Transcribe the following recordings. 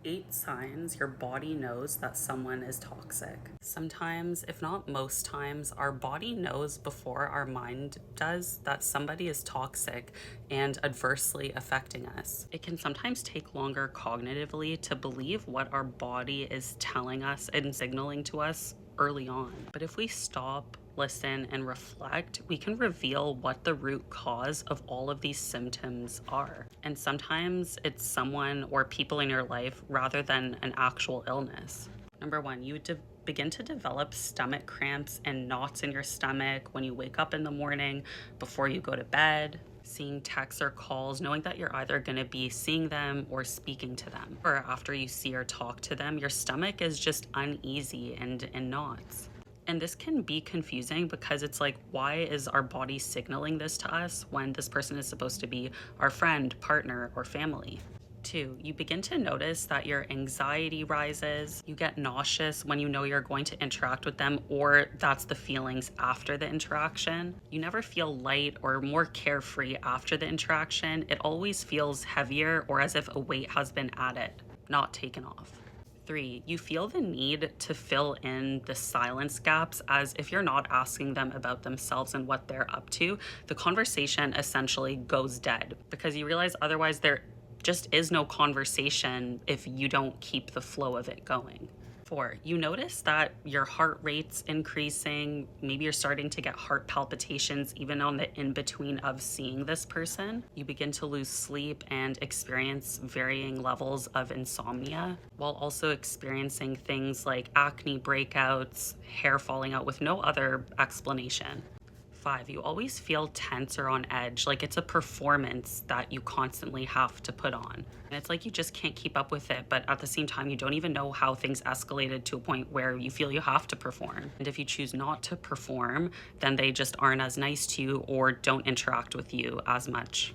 8 signs your body knows that someone is toxic. Sometimes, if not most times, our body knows before our mind does that somebody is toxic and adversely affecting us. It can sometimes take longer cognitively to believe what our body is telling us and signaling to us early on. But if we stop, listen, and reflect, we can reveal what the root cause of all of these symptoms are. And sometimes it's someone or people in your life rather than an actual illness. Number one, you begin to develop stomach cramps and knots in your stomach when you wake up in the morning, before you go to bed. Seeing texts or calls, knowing that you're either going to be seeing them or speaking to them. Or after you see or talk to them, your stomach is just uneasy and in knots. And this can be confusing because it's like, why is our body signaling this to us when this person is supposed to be our friend, partner, or family? 2, you begin to notice that your anxiety rises. You get nauseous when you know you're going to interact with them, or that's the feelings after the interaction. You never feel light or more carefree after the interaction. It always feels heavier or as if a weight has been added, not taken off. 3, you feel the need to fill in the silence gaps, as if you're not asking them about themselves and what they're up to, the conversation essentially goes dead because you realize otherwise there just is no conversation if you don't keep the flow of it going. 4, you notice that your heart rate's increasing. Maybe you're starting to get heart palpitations even on the in-between of seeing this person. You begin to lose sleep and experience varying levels of insomnia, while also experiencing things like acne breakouts, hair falling out with no other explanation. 5, you always feel tense or on edge, like it's a performance that you constantly have to put on. And it's like you just can't keep up with it, but at the same time, you don't even know how things escalated to a point where you feel you have to perform. And if you choose not to perform, then they just aren't as nice to you or don't interact with you as much.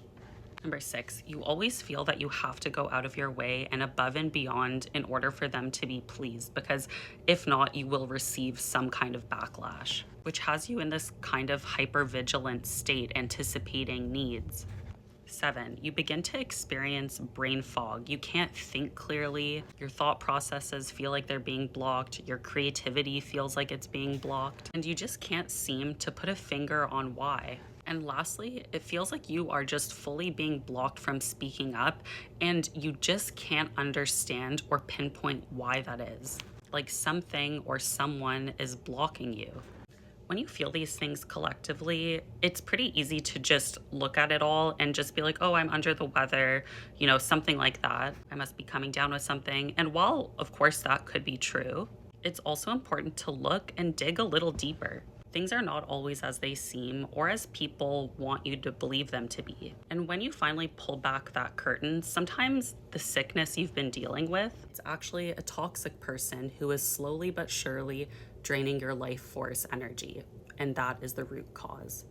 Number 6, you always feel that you have to go out of your way and above and beyond in order for them to be pleased, because if not, you will receive some kind of backlash, which has you in this kind of hypervigilant state, anticipating needs. 7, you begin to experience brain fog. You can't think clearly. Your thought processes feel like they're being blocked. Your creativity feels like it's being blocked. And you just can't seem to put a finger on why. And lastly, it feels like you are just fully being blocked from speaking up, and you just can't understand or pinpoint why that is. Like something or someone is blocking you. When you feel these things collectively, it's pretty easy to just look at it all and just be like, oh, I'm under the weather, something like that. I must be coming down with something. And while, of course, that could be true, it's also important to look and dig a little deeper. Things are not always as they seem or as people want you to believe them to be. And when you finally pull back that curtain, sometimes the sickness you've been dealing with, it's actually a toxic person who is slowly but surely draining your life force energy. And that is the root cause.